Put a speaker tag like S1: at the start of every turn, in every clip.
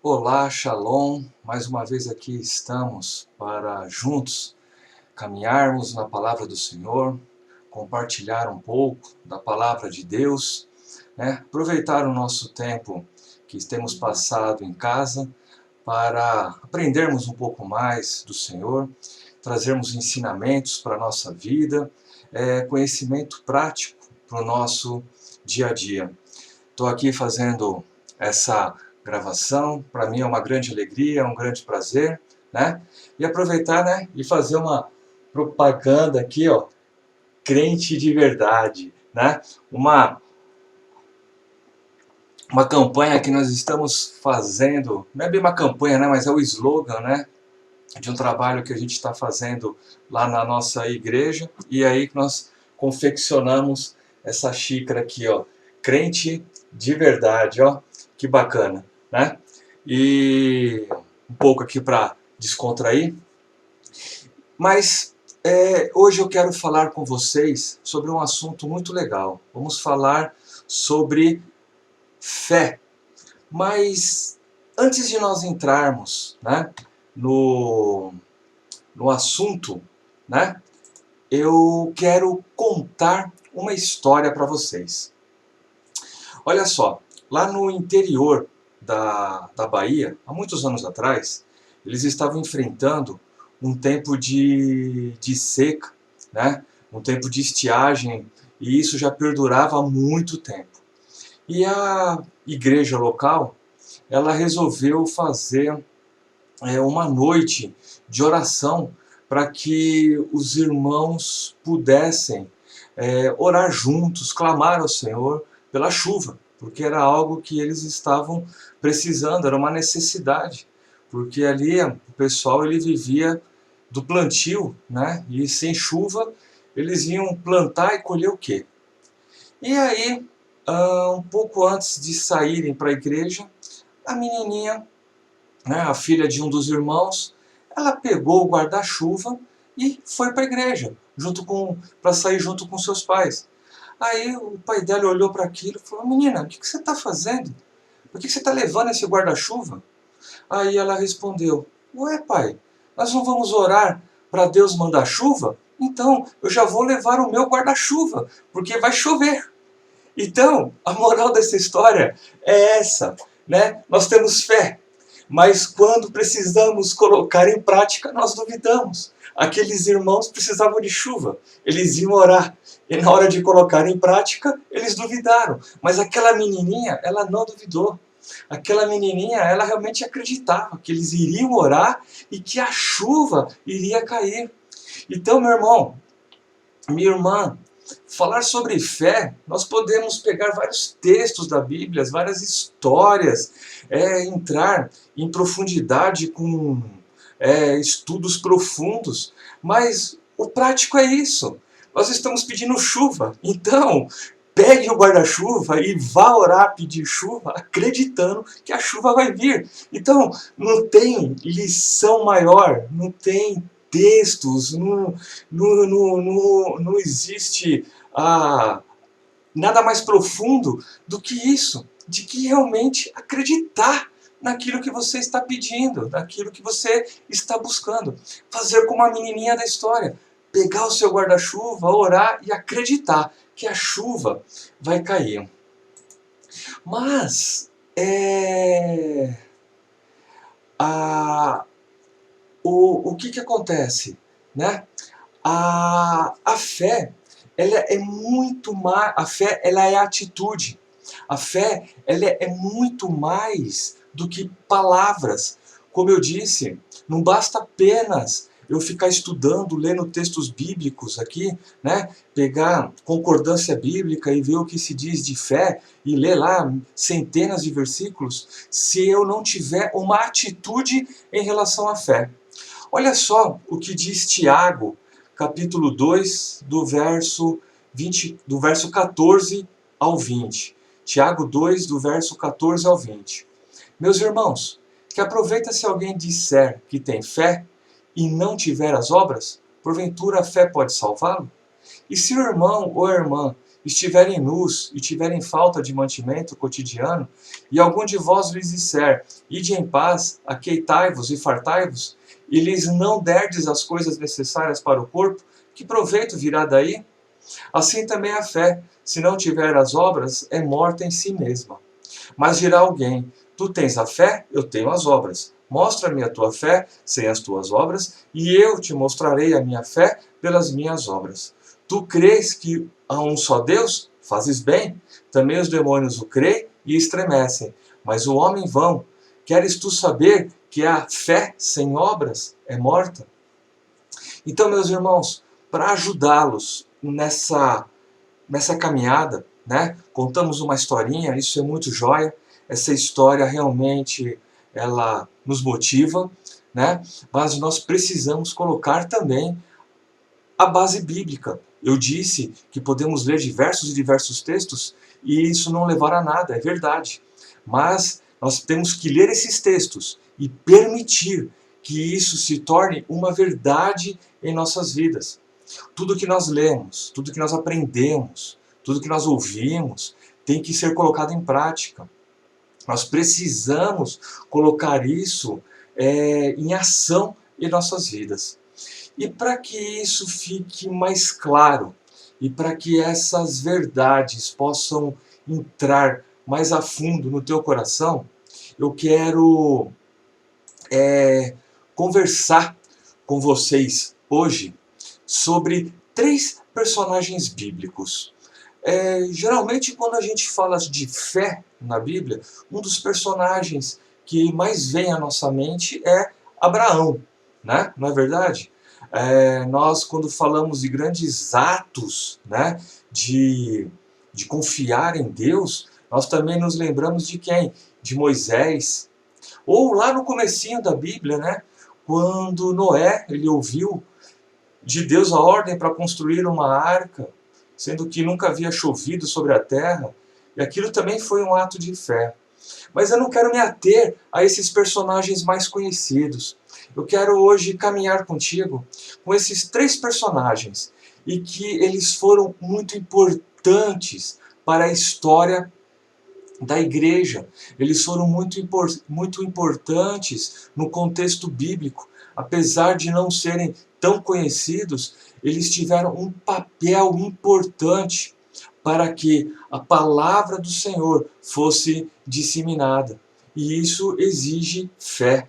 S1: Olá, Shalom. Mais uma vez aqui estamos para juntos caminharmos na palavra do Senhor, compartilhar um pouco da palavra de Deus, né? Aproveitar o nosso tempo que temos passado em casa para aprendermos um pouco mais do Senhor, trazermos ensinamentos para a nossa vida, conhecimento prático para o nosso dia a dia. Estou aqui fazendo essa gravação, para mim é uma grande alegria, é um grande prazer, né? E aproveitar, né, e fazer uma propaganda aqui, ó, crente de verdade, né? Uma campanha que nós estamos fazendo, não é bem uma campanha, né, mas é o slogan, né, de um trabalho que a gente está fazendo lá na nossa igreja, e aí que nós confeccionamos essa xícara aqui, ó, crente de verdade, ó, que bacana, né? E um pouco aqui para descontrair, mas hoje eu quero falar com vocês sobre um assunto muito legal. Vamos falar sobre fé. Mas antes de nós entrarmos, né, no assunto, né, eu quero contar uma história para vocês. Olha só, lá no interior da Bahia, há muitos anos atrás, eles estavam enfrentando um tempo de seca, né, um tempo de estiagem, e isso já perdurava há muito tempo. E a igreja local, ela resolveu fazer uma noite de oração para que os irmãos pudessem orar juntos, clamar ao Senhor pela chuva, porque era algo que eles estavam precisando, era uma necessidade, porque ali o pessoal ele vivia do plantio, né? E sem chuva eles iam plantar e colher o quê? E aí, um pouco antes de saírem para a igreja, a menininha, né, a filha de um dos irmãos, ela pegou o guarda-chuva e foi para a igreja, para sair junto com seus pais. Aí o pai dela olhou para aquilo e falou: menina, o que você está fazendo? Por que você está levando esse guarda-chuva? Aí ela respondeu: ué pai, nós não vamos orar para Deus mandar chuva? Então eu já vou levar o meu guarda-chuva, porque vai chover. Então, a moral dessa história é essa, né? Nós temos fé, mas quando precisamos colocar em prática, nós duvidamos. Aqueles irmãos precisavam de chuva, eles iam orar, e na hora de colocar em prática, eles duvidaram. Mas aquela menininha, ela não duvidou. Aquela menininha, ela realmente acreditava que eles iriam orar e que a chuva iria cair. Então, meu irmão, minha irmã, falar sobre fé, nós podemos pegar vários textos da Bíblia, várias histórias, entrar em profundidade com estudos profundos, mas o prático é isso. Nós estamos pedindo chuva, então pegue o guarda-chuva e vá orar pedir chuva, acreditando que a chuva vai vir. Então, não tem lição maior, não tem textos, não existe nada mais profundo do que isso, de que realmente acreditar naquilo que você está pedindo, naquilo que você está buscando. Fazer como a menininha da história, pegar o seu guarda-chuva, orar e acreditar que a chuva vai cair. Mas o que acontece, né? A fé, ela é muito mais, a fé ela é atitude. A fé ela é muito mais do que palavras. Como eu disse, não basta apenas eu ficar estudando, lendo textos bíblicos aqui, né? Pegar concordância bíblica e ver o que se diz de fé e ler lá centenas de versículos, se eu não tiver uma atitude em relação à fé. Olha só o que diz Tiago, capítulo 2, do verso 14 ao 20. Tiago 2, do verso 14 ao 20. Meus irmãos, que aproveita se alguém disser que tem fé e não tiver as obras? Porventura a fé pode salvá-lo? E se o irmão ou a irmã estiverem nus e tiverem falta de mantimento cotidiano, e algum de vós lhes disser, ide em paz, aqueitai-vos e fartai-vos, e lhes não derdes as coisas necessárias para o corpo, que proveito virá daí? Assim também a fé, se não tiver as obras, é morta em si mesma. Mas dirá alguém, tu tens a fé, eu tenho as obras. Mostra-me a tua fé sem as tuas obras, e eu te mostrarei a minha fé pelas minhas obras. Tu crês que há um só Deus? Fazes bem. Também os demônios o creem e estremecem. Mas o homem vão. Queres tu saber que a fé sem obras é morta? Então, meus irmãos, para ajudá-los nessa caminhada, né? Contamos uma historinha, isso é muito joia. Essa história realmente ela nos motiva, né? Mas nós precisamos colocar também a base bíblica. Eu disse que podemos ler diversos e diversos textos e isso não levará a nada, é verdade. Mas nós temos que ler esses textos e permitir que isso se torne uma verdade em nossas vidas. Tudo que nós lemos, tudo que nós aprendemos, tudo que nós ouvimos, tem que ser colocado em prática. Nós precisamos colocar isso em ação em nossas vidas. E para que isso fique mais claro, e para que essas verdades possam entrar mais a fundo no teu coração, eu quero conversar com vocês hoje sobre 3 personagens bíblicos. Geralmente, quando a gente fala de fé na Bíblia, um dos personagens que mais vem à nossa mente é Abraão, né? Não é verdade? Nós, quando falamos de grandes atos, né, de confiar em Deus, nós também nos lembramos de quem? De Moisés. Ou lá no comecinho da Bíblia, né, quando Noé ele ouviu de Deus a ordem para construir uma arca, sendo que nunca havia chovido sobre a terra, e aquilo também foi um ato de fé. Mas eu não quero me ater a esses personagens mais conhecidos. Eu quero hoje caminhar contigo com esses 3 personagens, e que eles foram muito importantes para a história da igreja. Eles foram muito importantes no contexto bíblico. Apesar de não serem tão conhecidos, eles tiveram um papel importante para que a palavra do Senhor fosse disseminada. E isso exige fé.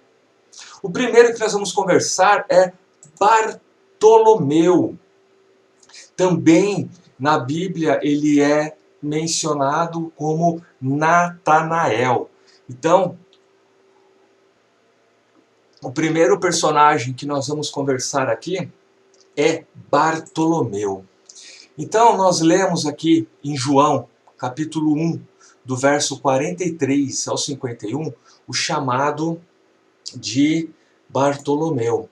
S1: O primeiro que nós vamos conversar é Bartolomeu. Também na Bíblia ele é mencionado como Natanael. Então, o primeiro personagem que nós vamos conversar aqui é Bartolomeu. Então, nós lemos aqui em João, capítulo 1, do verso 43 ao 51, o chamado de Bartolomeu.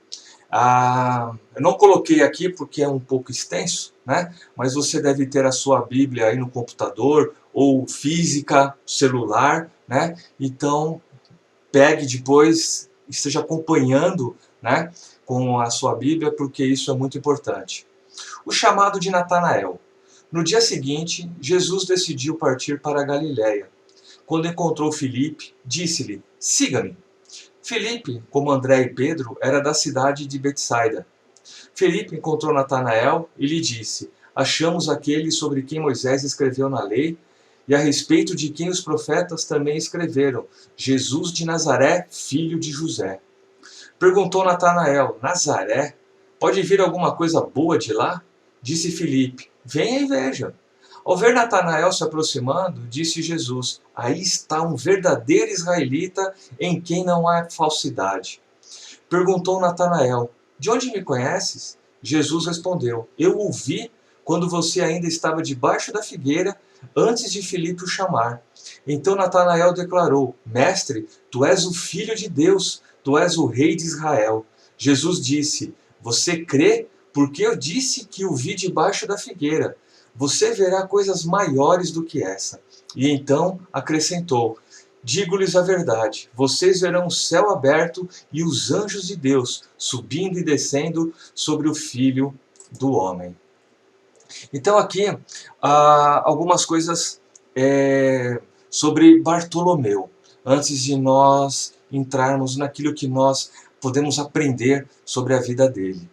S1: Eu não coloquei aqui porque é um pouco extenso, né? Mas você deve ter a sua Bíblia aí no computador, ou física, celular, né? Então, pegue depois, esteja acompanhando, né, com a sua Bíblia, porque isso é muito importante. O chamado de Natanael. No dia seguinte, Jesus decidiu partir para a Galiléia. Quando encontrou Filipe, disse-lhe, siga-me. Filipe, como André e Pedro, era da cidade de Betsaida. Filipe encontrou Natanael e lhe disse, achamos aquele sobre quem Moisés escreveu na lei e a respeito de quem os profetas também escreveram, Jesus de Nazaré, filho de José. Perguntou Natanael, Nazaré? Pode vir alguma coisa boa de lá? Disse Filipe, venha e veja. Ao ver Natanael se aproximando, disse Jesus, aí está um verdadeiro israelita em quem não há falsidade. Perguntou Natanael, de onde me conheces? Jesus respondeu, eu o vi quando você ainda estava debaixo da figueira, antes de Filipe o chamar. Então Natanael declarou, mestre, tu és o Filho de Deus, tu és o Rei de Israel. Jesus disse, você crê? Porque eu disse que o vi debaixo da figueira. Você verá coisas maiores do que essa. E então acrescentou, digo-lhes a verdade, vocês verão o céu aberto e os anjos de Deus subindo e descendo sobre o Filho do Homem. Então aqui, algumas coisas sobre Bartolomeu, antes de nós entrarmos naquilo que nós podemos aprender sobre a vida dele.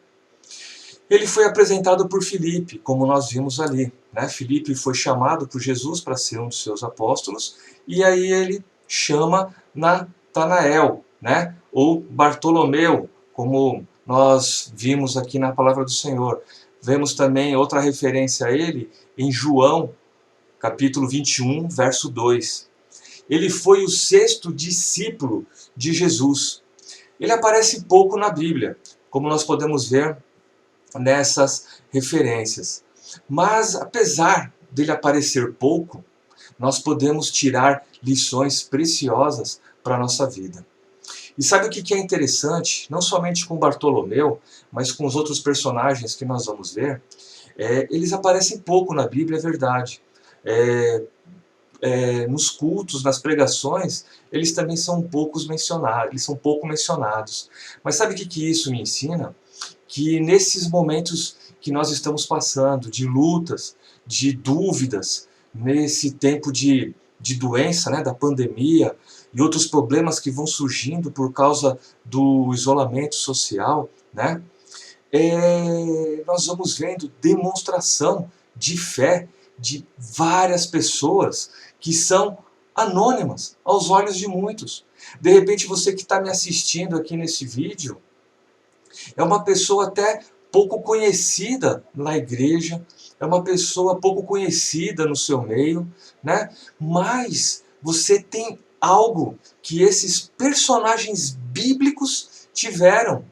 S1: Ele foi apresentado por Filipe, como nós vimos ali, né? Filipe foi chamado por Jesus para ser um dos seus apóstolos, e aí ele chama Natanael, né? Ou Bartolomeu, como nós vimos aqui na palavra do Senhor. Vemos também outra referência a ele em João, capítulo 21, verso 2. Ele foi o sexto discípulo de Jesus. Ele aparece pouco na Bíblia, como nós podemos ver nessas referências. Mas, apesar dele aparecer pouco, nós podemos tirar lições preciosas para a nossa vida. E sabe o que é interessante? Não somente com Bartolomeu, mas com os outros personagens que nós vamos ver, eles aparecem pouco na Bíblia, é verdade. Nos cultos, nas pregações, eles também são pouco mencionados. Mas sabe o que isso me ensina? Que nesses momentos que nós estamos passando, de lutas, de dúvidas, nesse tempo de doença, né, da pandemia, e outros problemas que vão surgindo por causa do isolamento social, né, nós vamos vendo demonstração de fé de várias pessoas que são anônimas aos olhos de muitos. De repente você que está me assistindo aqui nesse vídeo, é uma pessoa até pouco conhecida na igreja, é uma pessoa pouco conhecida no seu meio, né? Mas você tem algo que esses personagens bíblicos tiveram: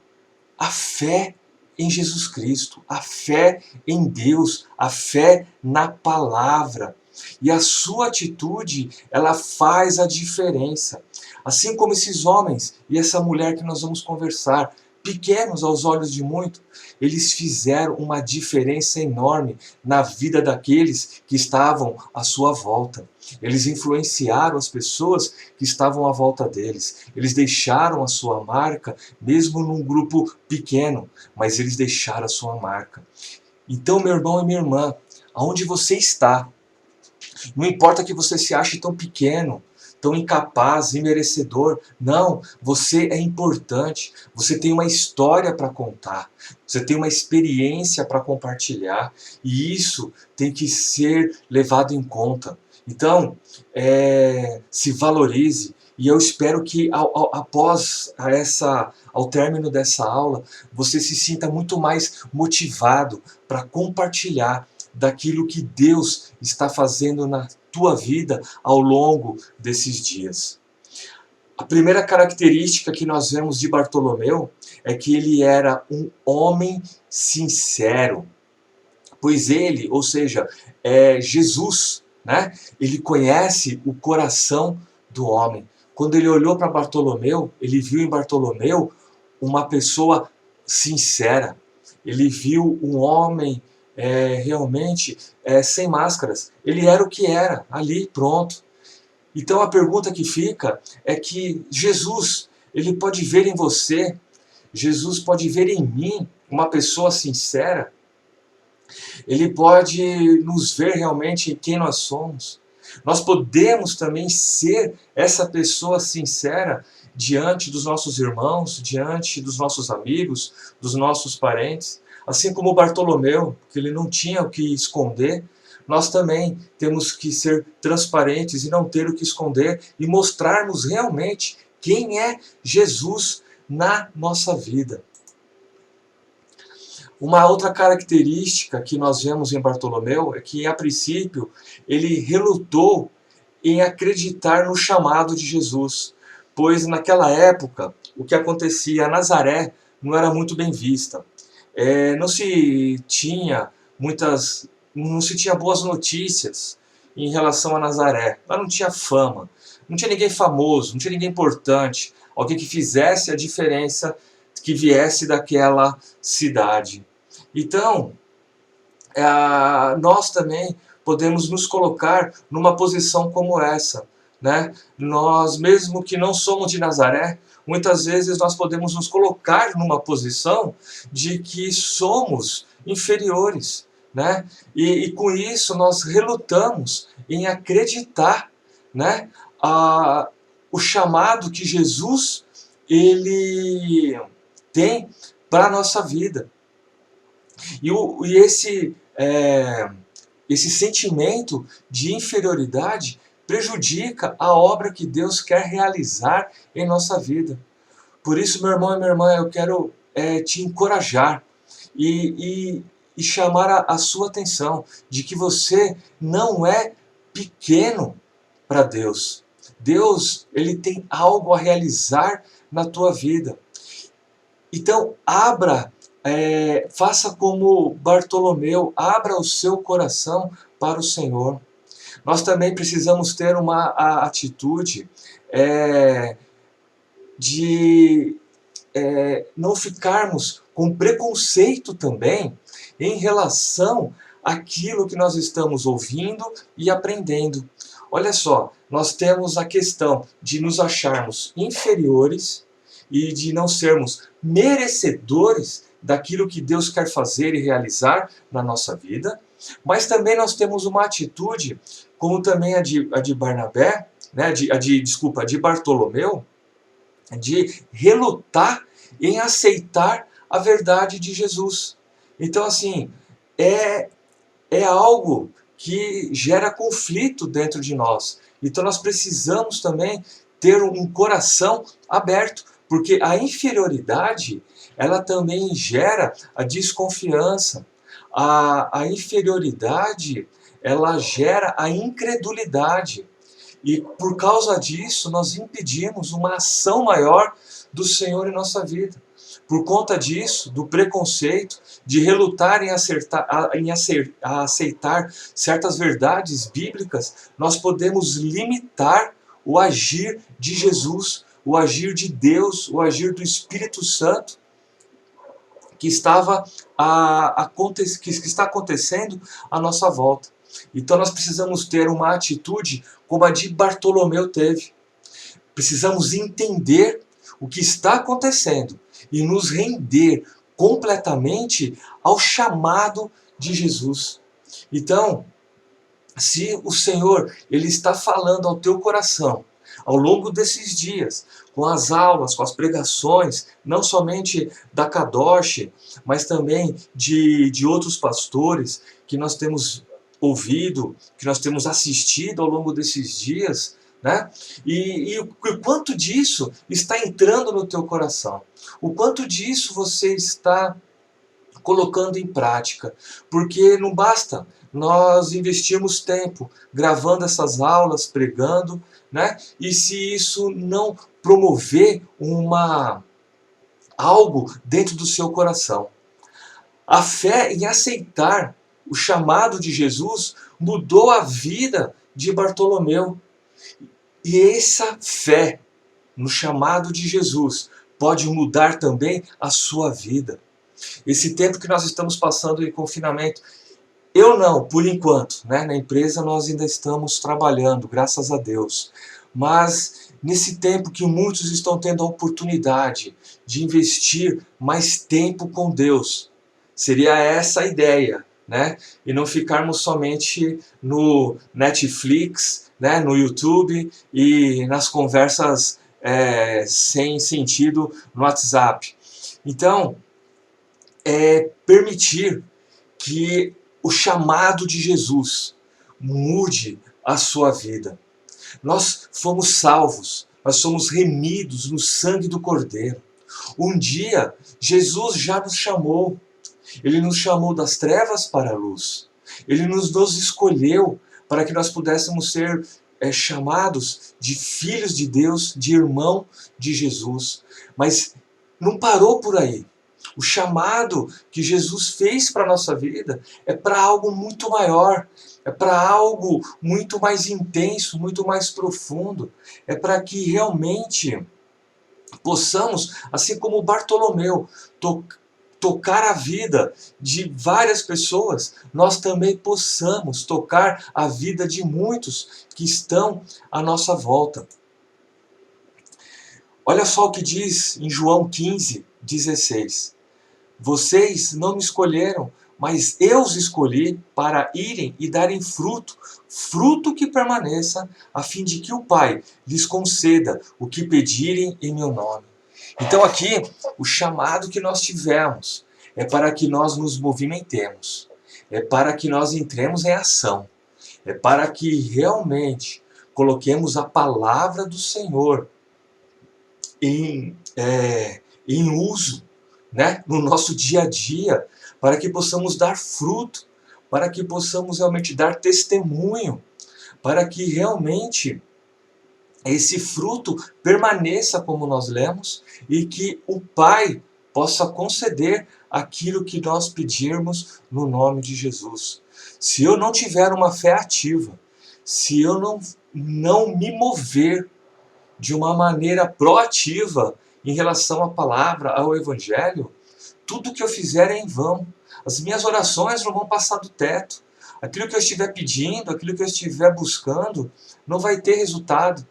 S1: a fé em Jesus Cristo, a fé em Deus, a fé na palavra. E a sua atitude, ela faz a diferença. Assim como esses homens e essa mulher que nós vamos conversar, pequenos aos olhos de muito, eles fizeram uma diferença enorme na vida daqueles que estavam à sua volta. Eles influenciaram as pessoas que estavam à volta deles. Eles deixaram a sua marca, mesmo num grupo pequeno, mas eles deixaram a sua marca. Então, meu irmão e minha irmã, aonde você está, não importa que você se ache tão pequeno, tão incapaz, imerecedor. Não, você é importante. Você tem uma história para contar. Você tem uma experiência para compartilhar. E isso tem que ser levado em conta. Então, se valorize. E eu espero que ao término dessa aula, você se sinta muito mais motivado para compartilhar daquilo que Deus está fazendo na tua vida ao longo desses dias. A primeira característica que nós vemos de Bartolomeu é que ele era um homem sincero. Pois ele, ou seja, Jesus, né? Ele conhece o coração do homem. Quando ele olhou para Bartolomeu, ele viu em Bartolomeu uma pessoa sincera. Ele viu um homem realmente sem máscaras. Ele era o que era, ali, pronto. Então a pergunta que fica é que Jesus, ele pode ver em você, Jesus pode ver em mim uma pessoa sincera. Ele pode nos ver realmente em quem nós somos. Nós podemos também ser essa pessoa sincera diante dos nossos irmãos, diante dos nossos amigos, dos nossos parentes. Assim como Bartolomeu, que ele não tinha o que esconder, nós também temos que ser transparentes e não ter o que esconder e mostrarmos realmente quem é Jesus na nossa vida. Uma outra característica que nós vemos em Bartolomeu é que, a princípio, ele relutou em acreditar no chamado de Jesus, pois naquela época o que acontecia a Nazaré não era muito bem vista. Não se tinha boas notícias em relação a Nazaré. Lá não tinha fama, não tinha ninguém famoso, não tinha ninguém importante, alguém que fizesse a diferença, que viesse daquela cidade. Então, nós também podemos nos colocar numa posição como essa, né? Nós, mesmo que não somos de Nazaré, muitas vezes nós podemos nos colocar numa posição de que somos inferiores, né? E com isso nós relutamos em acreditar, né, o chamado que Jesus ele tem para a nossa vida. E esse sentimento de inferioridade prejudica a obra que Deus quer realizar em nossa vida. Por isso, meu irmão e minha irmã, eu quero te encorajar e chamar a sua atenção de que você não é pequeno para Deus. Deus, ele tem algo a realizar na tua vida. Então, faça como Bartolomeu, abra o seu coração para o Senhor. Nós também precisamos ter uma atitude de não ficarmos com preconceito também em relação àquilo que nós estamos ouvindo e aprendendo. Olha só, nós temos a questão de nos acharmos inferiores e de não sermos merecedores daquilo que Deus quer fazer e realizar na nossa vida, mas também nós temos uma atitude, como também a de Barnabé, né, a de Bartolomeu, de relutar em aceitar a verdade de Jesus. Então, assim, é algo que gera conflito dentro de nós. Então, nós precisamos também ter um coração aberto, porque a inferioridade, ela também gera a desconfiança. A inferioridade, ela gera a incredulidade. E por causa disso, nós impedimos uma ação maior do Senhor em nossa vida. Por conta disso, do preconceito, de relutar em aceitar certas verdades bíblicas, nós podemos limitar o agir de Jesus, o agir de Deus, o agir do Espírito Santo, que está acontecendo à nossa volta. Então nós precisamos ter uma atitude como a de Bartolomeu teve. Precisamos entender o que está acontecendo e nos render completamente ao chamado de Jesus. Então, se o Senhor ele está falando ao teu coração ao longo desses dias, com as aulas, com as pregações, não somente da Kadosh, mas também de outros pastores que nós temos ouvido, que nós temos assistido ao longo desses dias, né? E o quanto disso está entrando no teu coração, o quanto disso você está colocando em prática, porque não basta nós investirmos tempo gravando essas aulas, pregando, né? E se isso não promover algo dentro do seu coração. A fé em aceitar o chamado de Jesus mudou a vida de Bartolomeu. E essa fé no chamado de Jesus pode mudar também a sua vida. Esse tempo que nós estamos passando em confinamento, eu não, por enquanto, né? Na empresa nós ainda estamos trabalhando, graças a Deus. Mas nesse tempo que muitos estão tendo a oportunidade de investir mais tempo com Deus, seria essa a ideia, né? E não ficarmos somente no Netflix, né? No YouTube e nas conversas sem sentido no WhatsApp. Então, permitir que o chamado de Jesus mude a sua vida. Nós fomos salvos, nós somos remidos no sangue do Cordeiro. Um dia, Jesus já nos chamou. Ele nos chamou das trevas para a luz. Ele nos escolheu para que nós pudéssemos ser chamados de filhos de Deus, de irmão de Jesus. Mas não parou por aí. O chamado que Jesus fez para a nossa vida é para algo muito maior, é para algo muito mais intenso, muito mais profundo. É para que realmente possamos, assim como Bartolomeu, tocar a vida de várias pessoas, nós também possamos tocar a vida de muitos que estão à nossa volta. Olha só o que diz em João 15, 16. Vocês não me escolheram, mas eu os escolhi para irem e darem fruto, fruto que permaneça, a fim de que o Pai lhes conceda o que pedirem em meu nome. Então aqui, o chamado que nós tivemos é para que nós nos movimentemos, é para que nós entremos em ação, é para que realmente coloquemos a palavra do Senhor em uso, né, no nosso dia a dia, para que possamos dar fruto, para que possamos realmente dar testemunho, para que realmente esse fruto permaneça como nós lemos e que o Pai possa conceder aquilo que nós pedirmos no nome de Jesus. Se eu não tiver uma fé ativa, se eu não me mover de uma maneira proativa em relação à palavra, ao Evangelho, tudo que eu fizer é em vão. As minhas orações não vão passar do teto. Aquilo que eu estiver pedindo, aquilo que eu estiver buscando, não vai ter resultado.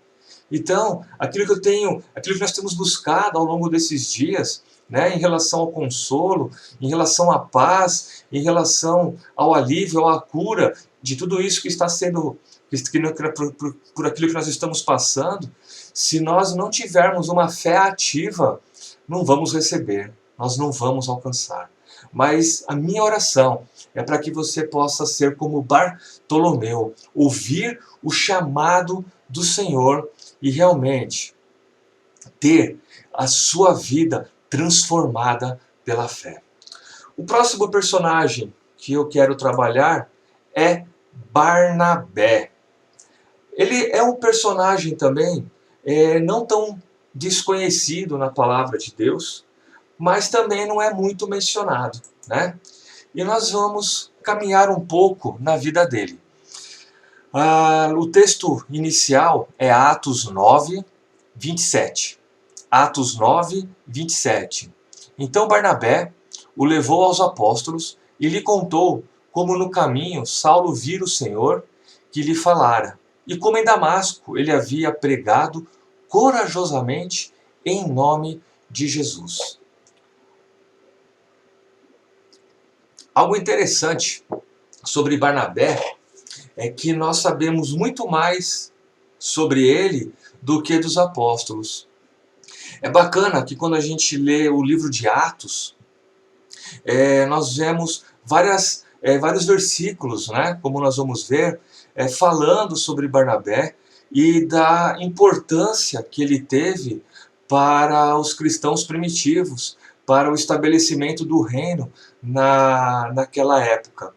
S1: Então, aquilo que nós temos buscado ao longo desses dias, né, em relação ao consolo, em relação à paz, em relação ao alívio, à cura, de tudo isso que está sendo, por aquilo que nós estamos passando, se nós não tivermos uma fé ativa, não vamos receber, nós não vamos alcançar. Mas a minha oração é para que você possa ser como Bartolomeu, ouvir o chamado do Senhor e realmente ter a sua vida transformada pela fé. O próximo personagem que eu quero trabalhar é Barnabé. Ele é um personagem também não tão desconhecido na palavra de Deus, mas também não é muito mencionado, né? E nós vamos caminhar um pouco na vida dele. O texto inicial é Atos 9, 27. Atos 9, 27. Então Barnabé o levou aos apóstolos e lhe contou como no caminho Saulo vira o Senhor que lhe falara, e como em Damasco ele havia pregado corajosamente em nome de Jesus. Algo interessante sobre Barnabé é que nós sabemos muito mais sobre ele do que dos apóstolos. É bacana que quando a gente lê o livro de Atos, nós vemos vários versículos, né, como nós vamos ver, falando sobre Barnabé e da importância que ele teve para os cristãos primitivos, para o estabelecimento do reino naquela época.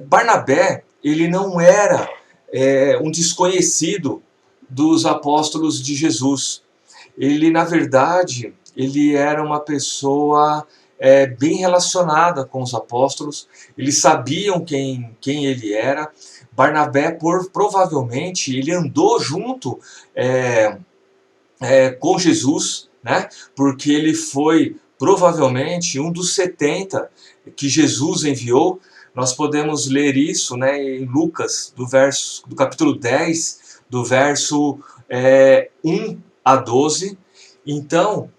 S1: Barnabé, ele não era um desconhecido dos apóstolos de Jesus. Ele, na verdade, ele era uma pessoa bem relacionada com os apóstolos. Eles sabiam quem ele era. Barnabé, provavelmente, ele andou junto com Jesus, né? Porque ele foi, provavelmente, um dos 70 que Jesus enviou. Nós podemos ler isso, né, em Lucas, do capítulo 10, do verso 1 a 12. Então,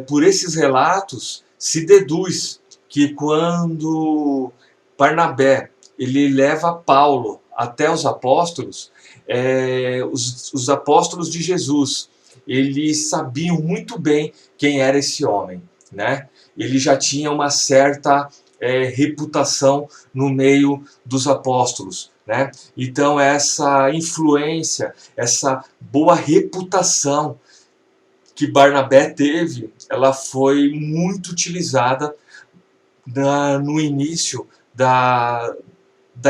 S1: por esses relatos, se deduz que quando Barnabé ele leva Paulo até os apóstolos, os apóstolos de Jesus, eles sabiam muito bem quem era esse homem, né? Ele já tinha uma certa reputação no meio dos apóstolos, né? Então essa influência, essa boa reputação que Barnabé teve, ela foi muito utilizada no início da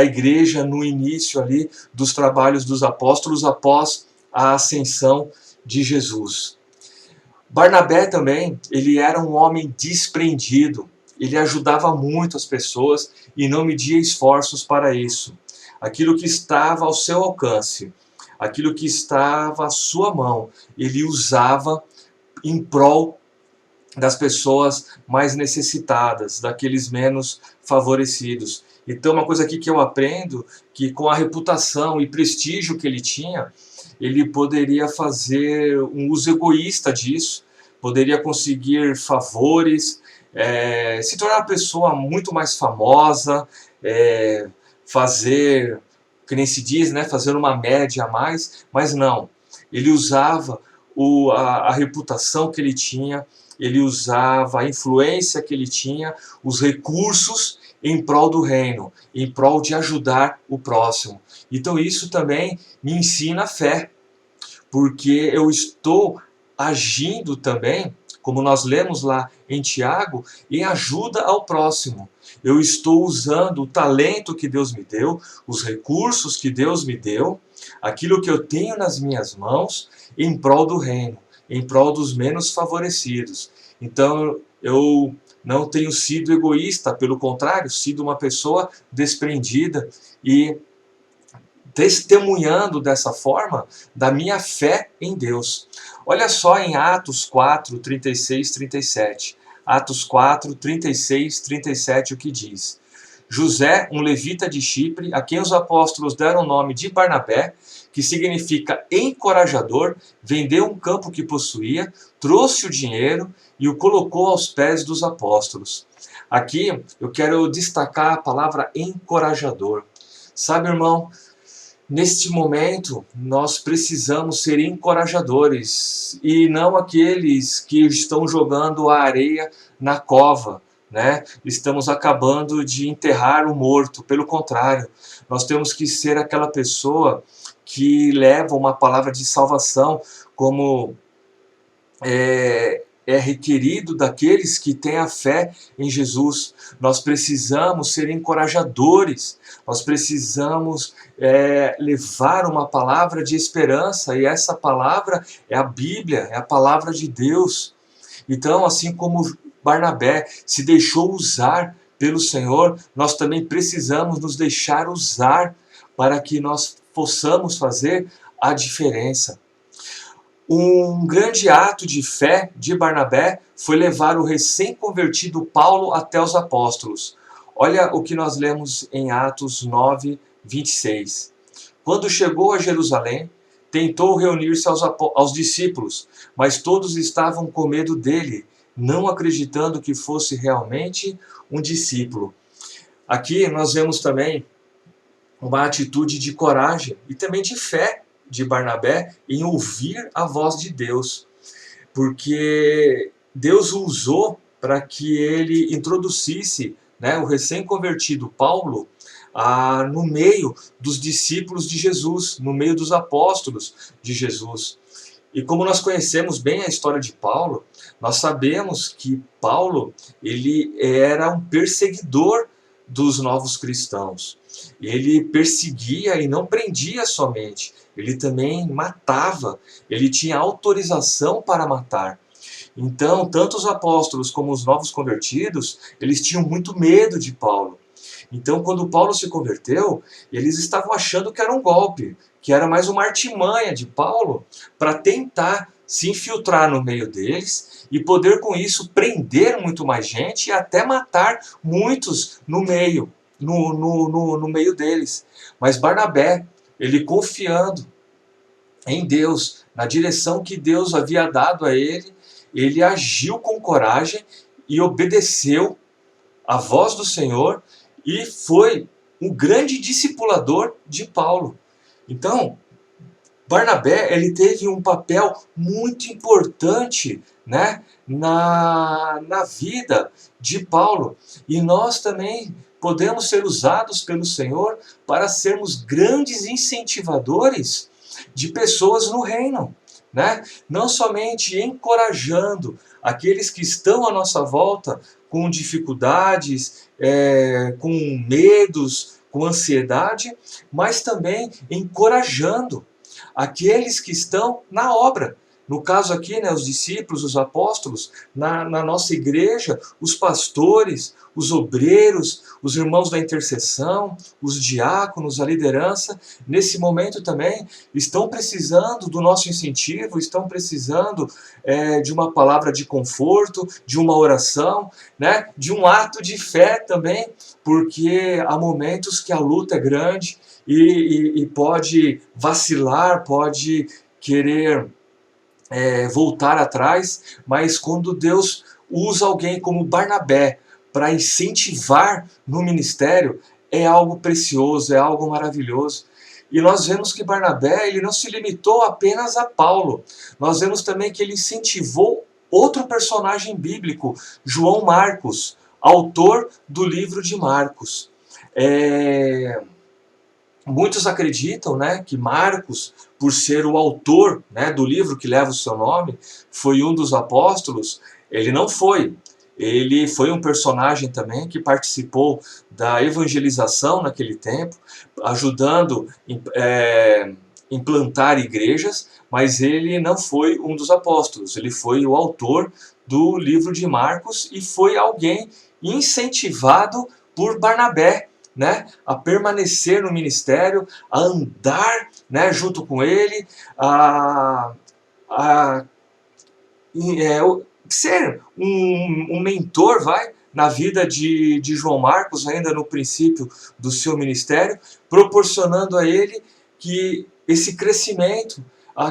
S1: igreja, no início ali dos trabalhos dos apóstolos após a ascensão de Jesus. Barnabé também, ele era um homem desprendido. Ele ajudava muito as pessoas e não media esforços para isso. Aquilo que estava ao seu alcance, aquilo que estava à sua mão, ele usava em prol das pessoas mais necessitadas, daqueles menos favorecidos. Então, uma coisa aqui que eu aprendo, que com a reputação e prestígio que ele tinha, ele poderia fazer um uso egoísta disso, poderia conseguir favores, se tornar uma pessoa muito mais famosa, fazer, que nem se diz, né, fazer uma média a mais, mas não. Ele usava a reputação que ele tinha, ele usava a influência que ele tinha, os recursos em prol do reino, em prol de ajudar o próximo. Então isso também me ensina a fé, porque eu estou agindo também, como nós lemos lá em Tiago, em ajuda ao próximo. Eu estou usando o talento que Deus me deu, os recursos que Deus me deu, aquilo que eu tenho nas minhas mãos, em prol do reino, em prol dos menos favorecidos. Então eu não tenho sido egoísta, pelo contrário, sido uma pessoa desprendida e testemunhando dessa forma da minha fé em Deus. Olha só em Atos 4, 36, 37. Atos 4, 36, 37, o que diz: José, um levita de Chipre, a quem os apóstolos deram o nome de Barnabé, que significa encorajador, vendeu um campo que possuía, trouxe o dinheiro e o colocou aos pés dos apóstolos. Aqui eu quero destacar a palavra encorajador. Sabe, irmão, neste momento, nós precisamos ser encorajadores e não aqueles que estão jogando a areia na cova, né? Estamos acabando de enterrar o morto. Pelo contrário, nós temos que ser aquela pessoa que leva uma palavra de salvação, como é requerido daqueles que têm a fé em Jesus. Nós precisamos ser encorajadores, nós precisamos levar uma palavra de esperança, e essa palavra é a Bíblia, é a palavra de Deus. Então, assim como Barnabé se deixou usar pelo Senhor, nós também precisamos nos deixar usar para que nós possamos fazer a diferença. Um grande ato de fé de Barnabé foi levar o recém-convertido Paulo até os apóstolos. Olha o que nós lemos em Atos 9, 26. Quando chegou a Jerusalém, tentou reunir-se aos discípulos, mas todos estavam com medo dele, não acreditando que fosse realmente um discípulo. Aqui nós vemos também uma atitude de coragem e também de fé de Barnabé em ouvir a voz de Deus, porque Deus o usou para que ele introduzisse, né, o recém-convertido Paulo no meio dos discípulos de Jesus, no meio dos apóstolos de Jesus. E como nós conhecemos bem a história de Paulo, nós sabemos que Paulo ele era um perseguidor dos novos cristãos. Ele perseguia e não prendia somente, ele também matava, ele tinha autorização para matar. Então, tanto os apóstolos como os novos convertidos, eles tinham muito medo de Paulo. Então, quando Paulo se converteu, eles estavam achando que era um golpe, que era mais uma artimanha de Paulo para tentar se infiltrar no meio deles e poder com isso prender muito mais gente e até matar muitos no meio deles. Mas Barnabé, ele confiando em Deus, na direção que Deus havia dado a ele, ele agiu com coragem e obedeceu à voz do Senhor e foi um grande discipulador de Paulo. Então, Barnabé, ele teve um papel muito importante, né, na vida de Paulo. E nós também podemos ser usados pelo Senhor para sermos grandes incentivadores de pessoas no reino, né? Não somente encorajando aqueles que estão à nossa volta com dificuldades, com medos, com ansiedade, mas também encorajando aqueles que estão na obra. No caso aqui, né, os discípulos, os apóstolos, na nossa igreja, os pastores, os obreiros, os irmãos da intercessão, os diáconos, a liderança, nesse momento também estão precisando do nosso incentivo, estão precisando de uma palavra de conforto, de uma oração, né, de um ato de fé também, porque há momentos que a luta é grande e pode vacilar, pode querer voltar atrás, mas quando Deus usa alguém como Barnabé para incentivar no ministério, é algo precioso, é algo maravilhoso. E nós vemos que Barnabé, ele não se limitou apenas a Paulo. Nós vemos também que ele incentivou outro personagem bíblico, João Marcos, autor do livro de Marcos. Muitos acreditam, né, que Marcos, por ser o autor, né, do livro que leva o seu nome, foi um dos apóstolos. Ele não foi. Ele foi um personagem também que participou da evangelização naquele tempo, ajudando a implantar igrejas, mas ele não foi um dos apóstolos. Ele foi o autor do livro de Marcos e foi alguém incentivado por Barnabé, né, a permanecer no ministério, a andar, né, junto com ele, a ser um mentor, na vida de João Marcos, ainda no princípio do seu ministério, proporcionando a ele que esse crescimento,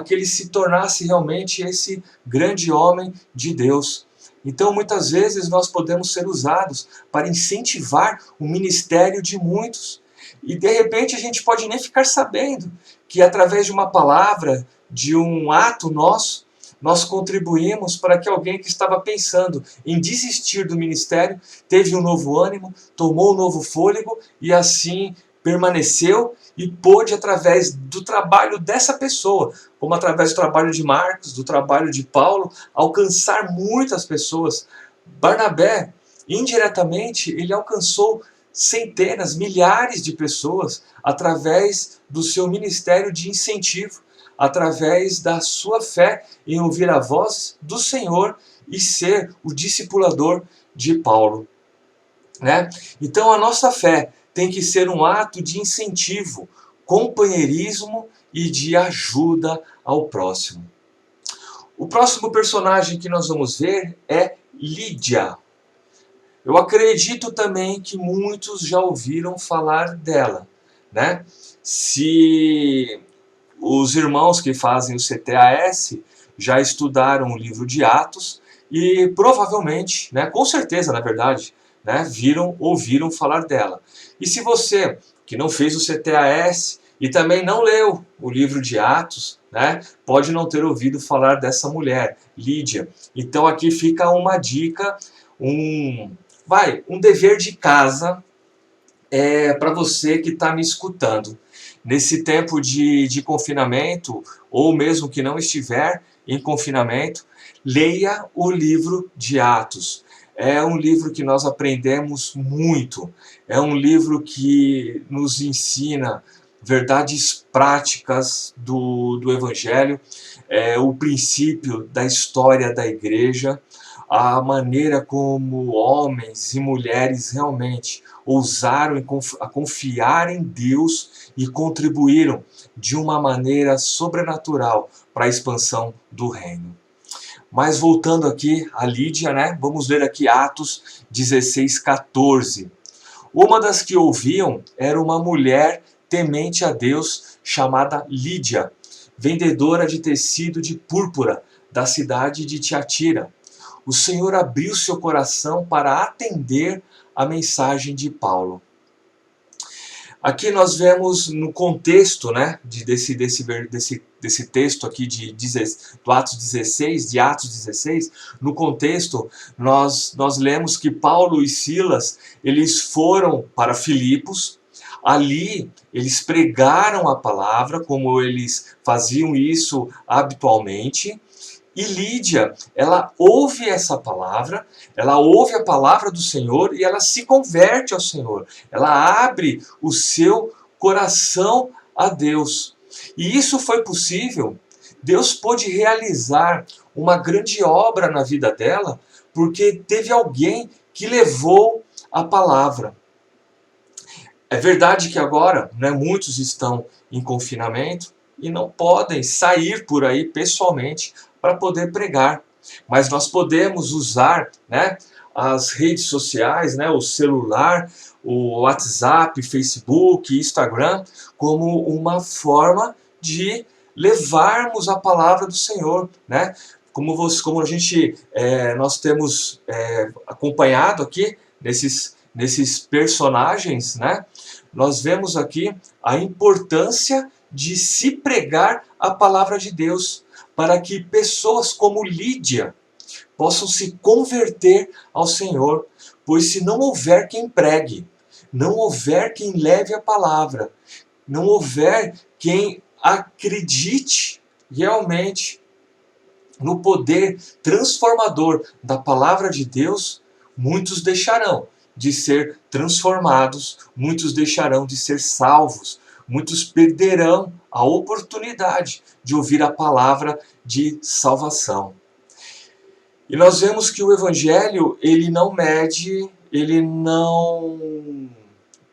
S1: que ele se tornasse realmente esse grande homem de Deus. Então, muitas vezes, nós podemos ser usados para incentivar o ministério de muitos. E, de repente, a gente pode nem ficar sabendo que, através de uma palavra, de um ato nosso, nós contribuímos para que alguém que estava pensando em desistir do ministério, teve um novo ânimo, tomou um novo fôlego e assim permaneceu e pôde, através do trabalho dessa pessoa, como através do trabalho de Marcos, do trabalho de Paulo, alcançar muitas pessoas. Barnabé, indiretamente, ele alcançou centenas, milhares de pessoas através do seu ministério de incentivo, através da sua fé em ouvir a voz do Senhor e ser o discipulador de Paulo, né? Então a nossa fé tem que ser um ato de incentivo, companheirismo e de ajuda ao próximo. O próximo personagem que nós vamos ver é Lídia. Eu acredito também que muitos já ouviram falar dela, né? Se os irmãos que fazem o CTAS já estudaram o livro de Atos e provavelmente, né, com certeza, na verdade, né, ouviram falar dela. E se você que não fez o CTAS e também não leu o livro de Atos, né, pode não ter ouvido falar dessa mulher, Lídia. Então aqui fica uma dica, um dever de casa para você que está me escutando. Nesse tempo de confinamento, ou mesmo que não estiver em confinamento, leia o livro de Atos. É um livro que nós aprendemos muito. É um livro que nos ensina verdades práticas do Evangelho, o princípio da história da igreja, a maneira como homens e mulheres realmente ousaram a confiar em Deus e contribuíram de uma maneira sobrenatural para a expansão do reino. Mas voltando aqui a Lídia, né? Vamos ler aqui Atos 16:14. Uma das que ouviam era uma mulher temente a Deus chamada Lídia, vendedora de tecido de púrpura da cidade de Tiatira. O Senhor abriu seu coração para atender a mensagem de Paulo. Aqui nós vemos no contexto, né, desse texto aqui do Atos 16, no contexto nós lemos que Paulo e Silas, eles foram para Filipos. Ali eles pregaram a palavra como eles faziam isso habitualmente. E Lídia, ela ouve essa palavra, ela ouve a palavra do Senhor e ela se converte ao Senhor. Ela abre o seu coração a Deus. E isso foi possível. Deus pôde realizar uma grande obra na vida dela, porque teve alguém que levou a palavra. É verdade que agora, né, muitos estão em confinamento e não podem sair por aí pessoalmente para poder pregar. Mas nós podemos usar, né, as redes sociais, né, o celular, o WhatsApp, Facebook, Instagram, como uma forma de levarmos a palavra do Senhor, né? como a gente, nós temos acompanhado aqui nesses personagens, né? Nós vemos aqui a importância de se pregar a palavra de Deus, para que pessoas como Lídia possam se converter ao Senhor, pois se não houver quem pregue, não houver quem leve a palavra, não houver quem acredite realmente no poder transformador da palavra de Deus, muitos deixarão de ser transformados, muitos deixarão de ser salvos, muitos perderão a oportunidade de ouvir a palavra de salvação. E nós vemos que o Evangelho, ele não mede, ele não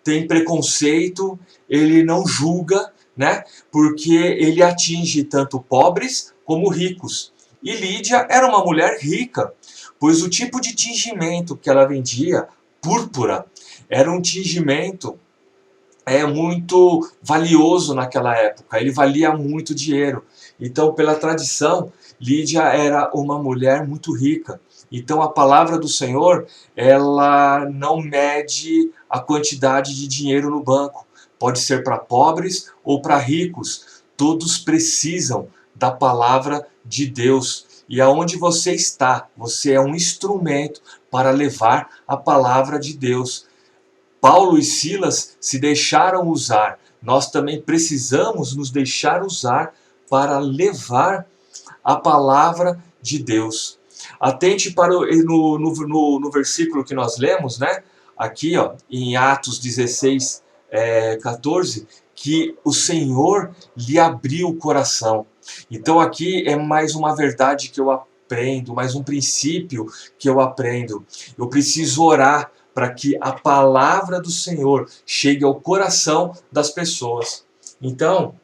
S1: tem preconceito, ele não julga, né? Porque ele atinge tanto pobres como ricos. E Lídia era uma mulher rica, pois o tipo de tingimento que ela vendia, púrpura, era um tingimento muito valioso naquela época, ele valia muito dinheiro. Então, pela tradição, Lídia era uma mulher muito rica. Então, a palavra do Senhor, ela não mede a quantidade de dinheiro no banco. Pode ser para pobres ou para ricos. Todos precisam da palavra de Deus. E aonde você está, você é um instrumento para levar a palavra de Deus. Paulo e Silas se deixaram usar. Nós também precisamos nos deixar usar para levar a palavra de Deus. Atente para no versículo que nós lemos, né? Aqui, ó, em Atos 16, 14, que o Senhor lhe abriu o coração. Então aqui é mais uma verdade que eu aprendo, mais um princípio que eu aprendo. Eu preciso orar para que a palavra do Senhor chegue ao coração das pessoas. Então,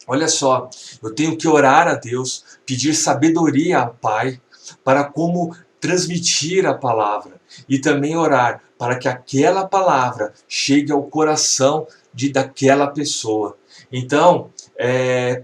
S1: olha só, eu tenho que orar a Deus, pedir sabedoria ao Pai, para como transmitir a palavra. E também orar para que aquela palavra chegue ao coração daquela pessoa. Então,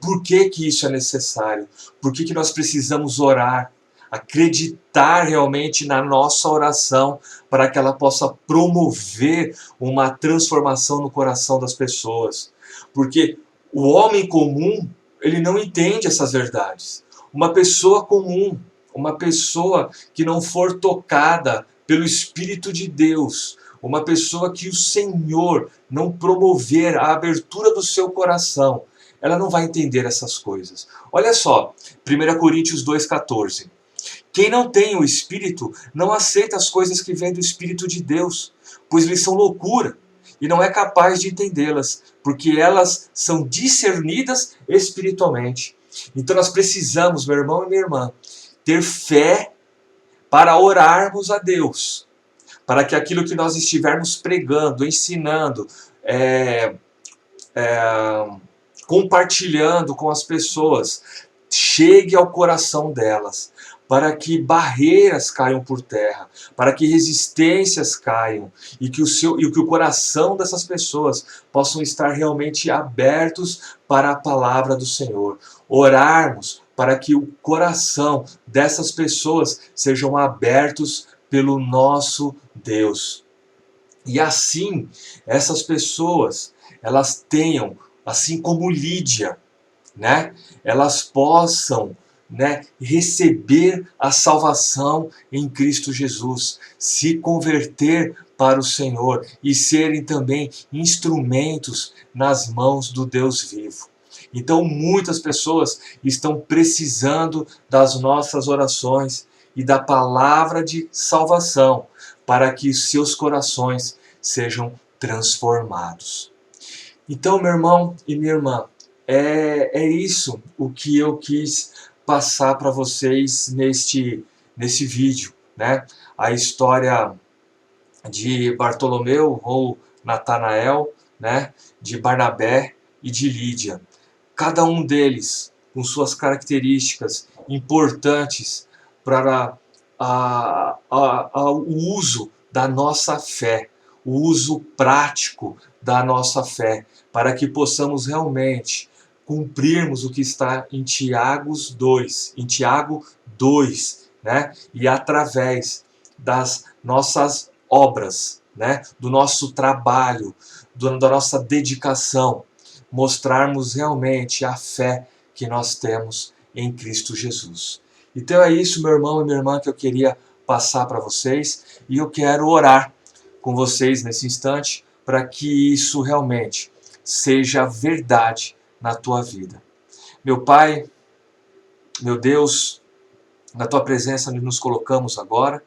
S1: por que isso é necessário? Por que nós precisamos orar? Acreditar realmente na nossa oração para que ela possa promover uma transformação no coração das pessoas. Porque o homem comum, ele não entende essas verdades. Uma pessoa comum, uma pessoa que não for tocada pelo Espírito de Deus, uma pessoa que o Senhor não promover a abertura do seu coração, ela não vai entender essas coisas. Olha só, 1 Coríntios 2,14. Quem não tem o Espírito não aceita as coisas que vêm do Espírito de Deus, pois lhes são loucura, e não é capaz de entendê-las, porque elas são discernidas espiritualmente. Então nós precisamos, meu irmão e minha irmã, ter fé para orarmos a Deus, para que aquilo que nós estivermos pregando, ensinando, compartilhando com as pessoas, chegue ao coração delas, para que barreiras caiam por terra, para que resistências caiam, e que o coração dessas pessoas possam estar realmente abertos para a palavra do Senhor. Orarmos para que o coração dessas pessoas sejam abertos pelo nosso Deus. E assim, essas pessoas, elas tenham, assim como Lídia, né, elas possam, né, receber a salvação em Cristo Jesus, se converter para o Senhor e serem também instrumentos nas mãos do Deus vivo. Então muitas pessoas estão precisando das nossas orações e da palavra de salvação para que seus corações sejam transformados. Então, meu irmão e minha irmã, é isso o que eu quis passar para vocês nesse vídeo, né? A história de Bartolomeu ou Natanael, né? De Barnabé e de Lídia. Cada um deles com suas características importantes para o uso da nossa fé, o uso prático da nossa fé, para que possamos realmente cumprirmos o que está em Tiago 2, né? E através das nossas obras, né? Do nosso trabalho, da nossa dedicação, mostrarmos realmente a fé que nós temos em Cristo Jesus. Então é isso, meu irmão e minha irmã, que eu queria passar para vocês, e eu quero orar com vocês nesse instante para que isso realmente seja verdade na tua vida. Meu Pai, meu Deus, na tua presença nos colocamos agora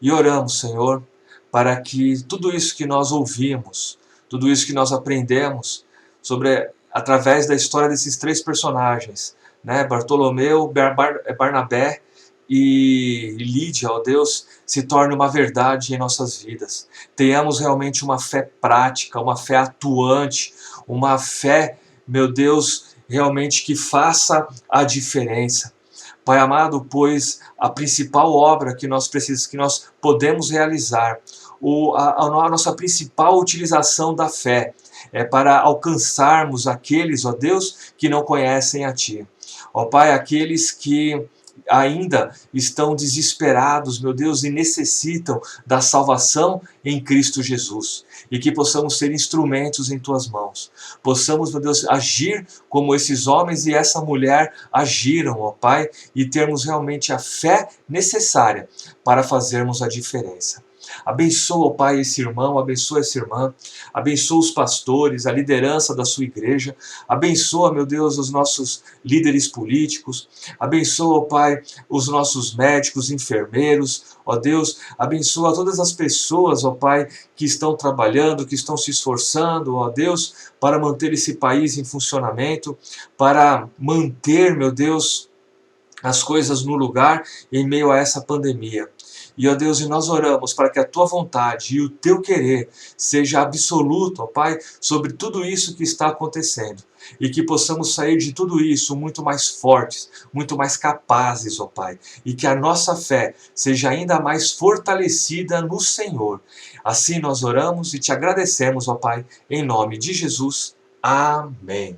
S1: e oramos, Senhor, para que tudo isso que nós ouvimos, tudo isso que nós aprendemos através da história desses três personagens, né, Bartolomeu, Barnabé e Lídia, ó Deus, se torne uma verdade em nossas vidas. Tenhamos realmente uma fé prática, uma fé atuante, uma fé, meu Deus, realmente que faça a diferença. Pai amado, pois a principal obra que nós podemos realizar, a nossa principal utilização da fé, é para alcançarmos aqueles, ó Deus, que não conhecem a Ti. Ó Pai, aqueles que ainda estão desesperados, meu Deus, e necessitam da salvação em Cristo Jesus. E que possamos ser instrumentos em Tuas mãos. Possamos, meu Deus, agir como esses homens e essa mulher agiram, ó Pai, e termos realmente a fé necessária para fazermos a diferença. Abençoa, ó Pai, esse irmão, abençoa essa irmã, abençoa os pastores, a liderança da sua igreja, abençoa, meu Deus, os nossos líderes políticos, abençoa, ó Pai, os nossos médicos, enfermeiros, ó Deus, abençoa todas as pessoas, ó Pai, que estão trabalhando, que estão se esforçando, ó Deus, para manter esse país em funcionamento, para manter, meu Deus, as coisas no lugar em meio a essa pandemia. E, ó Deus, e nós oramos para que a Tua vontade e o Teu querer seja absoluto, ó Pai, sobre tudo isso que está acontecendo. E que possamos sair de tudo isso muito mais fortes, muito mais capazes, ó Pai. E que a nossa fé seja ainda mais fortalecida no Senhor. Assim nós oramos e Te agradecemos, ó Pai, em nome de Jesus. Amém.